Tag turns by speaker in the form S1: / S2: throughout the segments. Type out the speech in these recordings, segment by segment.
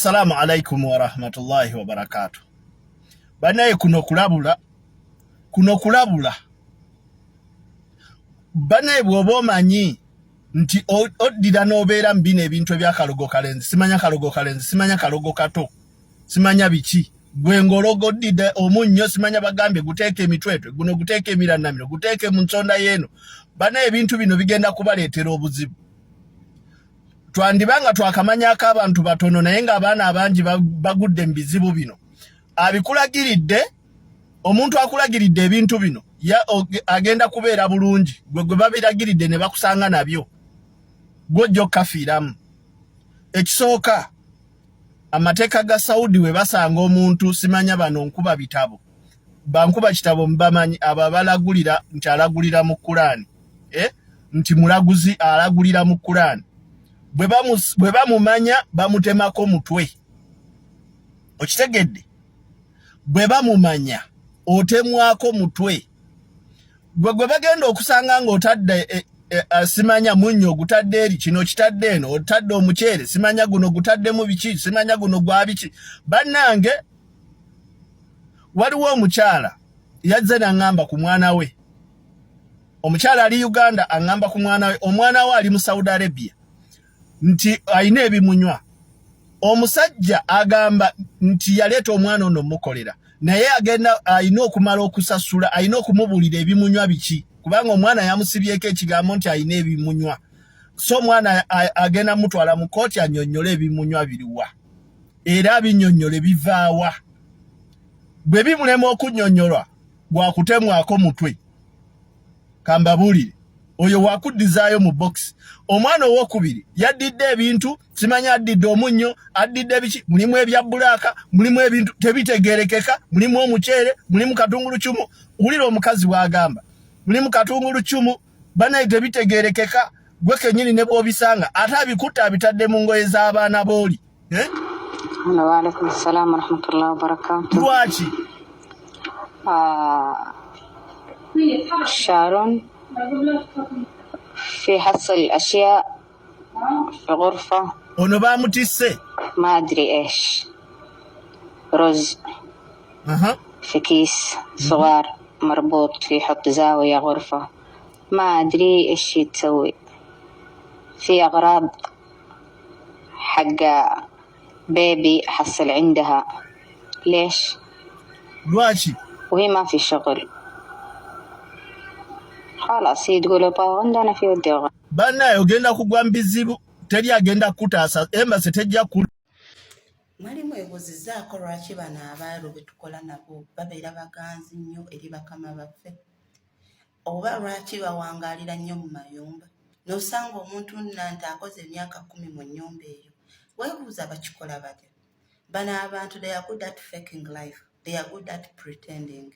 S1: Assalamu alaikum wa rahmatullahi wa barakatuh. Banaye kuno kulabula. Banaye bwoba omanyi nti oddira n'obeera mbina ebintu ebyakalogo kalenzi, simanya kalogo kalenzi, simanya kalogo kato, simanya biki. Gwe ngologo oddida omunnyo simanya bagambye guteeke emitwetwe, guno guteeke emiranamiro, guteeke mu nsonda y'eno. Banaye ebintu bino bigenda kubaleetera obuzibu. Twandibanga twakamanyako abantu batono naye nga abaana abangi bagudde mu bizibu bino. Abikulagiridde, omuntu akulagiridde ebintu bino agenda kubeera bulungi. Gwe babiragiridde ne bakusanga nabyo. Gw'ojja okkafiiramu. Ekisooka, amateeka ga Saudi we basanga omuntu simanya bano nkuba bitabo. Bankuba kitabo mbamanyi aba balagulira nti alagulira mu Qur'ani. Nti mulaguzi alagulira mu Qur'ani. Bwe bamumanya bamutemako mutwe. Okitegedde? Bwe bamumanya otemwako mutwe. Gwe bagenda okusanga ng'otadde simanya munnyo gutadde eri kino kitadde eno otadde omuceere simanya guno gutaddemu biki simanya guno gwa biki. Bannange waliwo omukyala yazze n'aŋŋamba ku mwana we. Omukyala ali Uganda aŋŋamba ku mwana we. Omwana we ali mu Saudi Arabia nti ayina ebimunywa. Omusajja agamba nti yaleeta omwana ono mukolera naye agenda ayina okumala okusasula, ayina okumubuulira ebimunywa biki kubanga omwana yamusibyeko ekigambo nti ayina ebimunywa. So omwana agenda mutwala mu kooti annyonnyole ebimunywa biriwa era binnyonnyole bivaawa. Bwe bimulema okunnyonnyolwa gwakutemwako mutwe. Kambabuulire oyo wakudizaayo mu box. Omwana owokubiri yaddidde ebintu simanya addidde omunnyo addidde biki mulimu ebya bbulaaka mulimu ebintu tebitegeerekeka mulimu omuceere mulimu katungulu cumu. Wulira omukazi bw'agamba mulimu katungulu cumu banaye tebitegeerekeka. Gwe kennyini ne bw'obisanga ate abikutte abitadde mu ngoye z'abaana booli.
S2: Wa alaikum assalam wa rahmatullahi wa barakatuh.
S1: Lwaki?
S2: Sharon في حصل الأشياء في غرفة
S1: ono bamutisse
S2: ما أدري إيش رز في كيس صغار مربوط في حط زاوية غرفة ما أدري إيش تسوي في أغراض حق بيبي حصل عندها. ليش؟
S1: lwaki?
S2: وهي ما في شغل. خلاص هي تقول عندنا في ودي.
S1: Banaye ogenda kugwa mu bizibu teri agenda kutaasa embase tejja ku.
S3: Mwalimu ebuzizaako lwaki bano abaalo bwe tukola nabo babeera baganzi nnyo eri bakama baffe oba lwaki bawangaalira nnyo mu mayumba n'osanga omuntu nante akoze emyaka 10 mu nnyumba eyo. Weebuuza bakikola batya? Bano abantu they are good at faking life, they are good at pretending.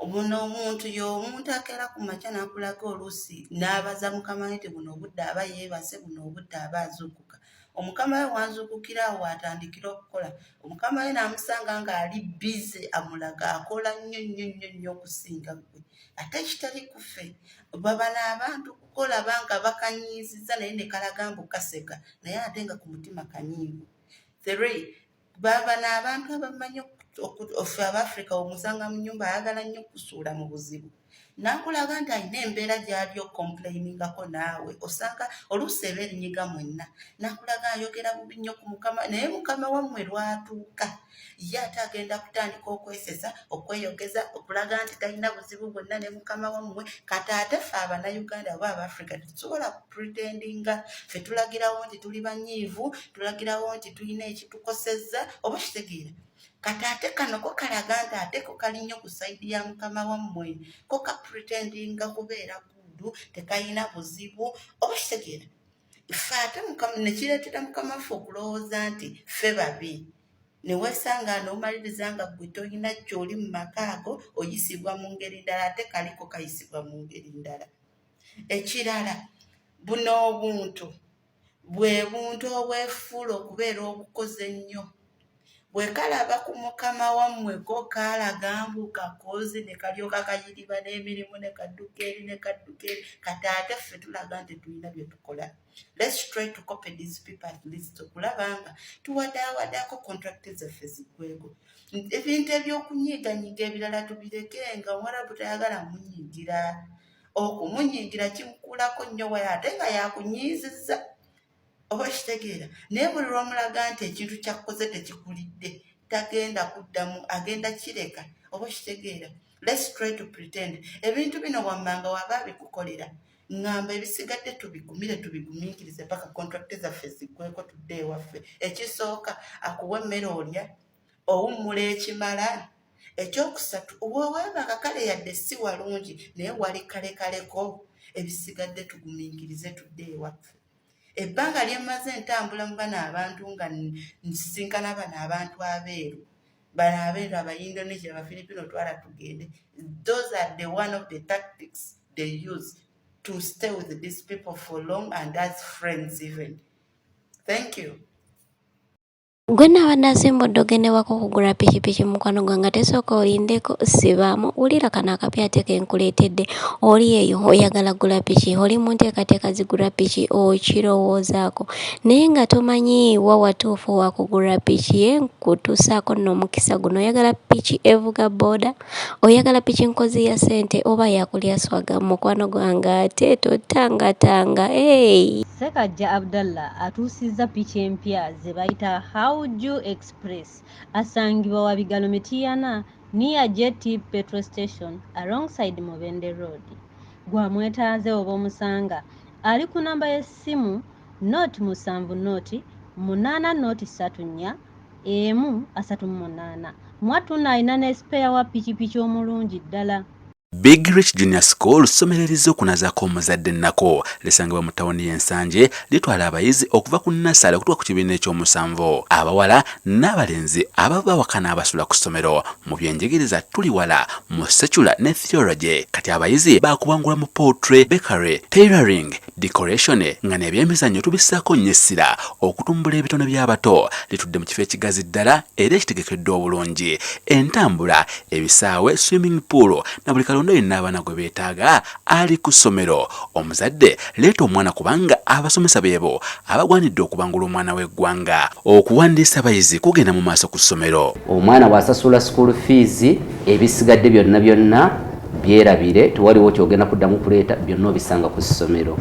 S3: Omuno omuntu y'omuntu akeera ku makya n'akulaga oluusi n'abaza mukama we nti buno obudde aba yeebase buno obudde aba azuukuka. Omukama we wanzuukukira awo atandikira okukola. Omukama we n'amusanga ng'ali bize amulaga akola nnyo okusinga gwe. Ate kitali kuffe babana abantu kukola banga bakanyiizizza naye ne kalaga mbu kaseka naye ate nga ku mutima kanyiivu. 3 babana abantu abamanyi ofe Abafrika omusanga mu nnyumba ayagala nnyo kusuula mu buzibu. Nakulaga nti ayina embeera gy'ali okomplainingako naawe osanga oluusi eba erinyiga mwenna. Nakulaga ayogera bubi nnyo ku mukama naye mukama wammwe lwatuuka ye ate agenda kutandika okwesesa okweyogeza okulaga nti talina buzibu bwonna ne mukama wammwe. Kati ate ffe Abannayuganda oba Abafrika tetusobola kupretendinga. Ffe tulagirawo nti tuli banyiivu, tulagirawo nti tulina ekitukosezza oba kitegeera. Kati ate kano ko kalaga nti ate ko kali nnyo ku sayidi ya mukama wammwe ko ka pretendinga kubeera gudu tekayina buzibu oba kitegeera. Ffe ate ne kireetera mukama waffe okulowooza nti ffe babi ne weesanga n'omaliriza nga gwe tolina ky'oli mu maka ago oyisibwa mu ngeri ndala ate kaliko kayisibwa mu ngeri ndala. Ekirala buno obuntu bwe buntu obwefuula okubeera obukoze ennyo. bwe kalaba ku mukama wammwe ko kaalaga mbu kakoze ne kalyoka kayiriba n'emirimu ne kadduka eri kati ate ffe tulaga nti tulina bye tukola. Let's try to copy these people at least okulaba nga tuwadaawadako contract zaffe ziggweko. Ebintu ebyokunyiiganyiga ebirala tubireke nga Omwarabu tayagala munyiigira. Okumunyiigira kimukuulako nnyo waye ate nga yakunyiizizza. Oba kitegeera naye buli lw'omulaga nti ekintu kyakkoze tekikulidde tagenda kuddamu agenda kireka. Oba kitegeera let's try to pretend ebintu bino wammanga waba bikukolera ngamba ebisigadde tubigumiikirize paka contract zaffe ziggweko tudde ewaffe. Ekisooka akuwa emmere olya owummula ekimala. Ekyokusatu weewaba akakale yadde si walungi naye wali kalekaleko ebisigadde tugumiikirize tudde ewaffe. Ebbanga lyemmaze ntambula mu bano abantu nga nsisinkana bano abantu abeeru Abayindonesia Abafilipino twala tugende. Those are the one of the tactics they use to stay with these people for long and as friends even. Thank you.
S4: Gwe n'abanasimba oddogene wako kugula pikipiki mukwano gwange tesooka olindeko sibaamu wulira kano akapya ate nkuleetedde oli eyo oyagala gula piki oli mu nteekateeka zigula piki okirowoozaako naye nga tomanyi wa watuufu wa kugula piki nkutuusaako nno omukisa guno oyagala piki evuga booda oyagala piki nkozi ya ssente oba yakulya swaga mukwano gwange ate totangatanga.
S5: Sekajja Abdallah atuusizza piki empya ze bayita Hauju Express asangibwa wa Bigalo Metiyana near JT Petrol Station alongside Mubende Road. Gwamwetaaze oba omusanga ali ku namba y'essimu noti 7 noti 8 noti 34 138. Mwatuna alina ne spare wa pikipiki omulungi ddala.
S6: Big Rich Junior School somererizo kunazaako omuzadde nnako lisangibwa mu tawuni y'Ensanje litwala abayizi okuva ku nnasale okutuuka ku kibiina eky'omusanvu abawala n'abalenzi abava waka n'abasula ku ssomero mu byenjigiriza tuli wala mu secular ne theology kati abayizi baakubangula mu poetry, bakery, tailoring, decoration nga n'ebyemizannyo tubissaako nnyo essira okutumbula ebitono by'abato litudde mu kifo ekigazi ddala era ekitegekeddwa obulungi entambula ebisaawe swimming pool na buli kalonda yenna abaana gwe beetaaga ali ku ssomero. Omuzadde leeta omwana kubanga abasomesa beebo abagwanidde okubangula omwana w'eggwanga. Okuwandiisa abayizi kugenda mu maaso ku ssomero.
S7: Omwana bw'asasula school fees ebisigadde byonna byerabire tewaliwo kyogenda kuddamu kuleeta byonna obisanga ku ssomero.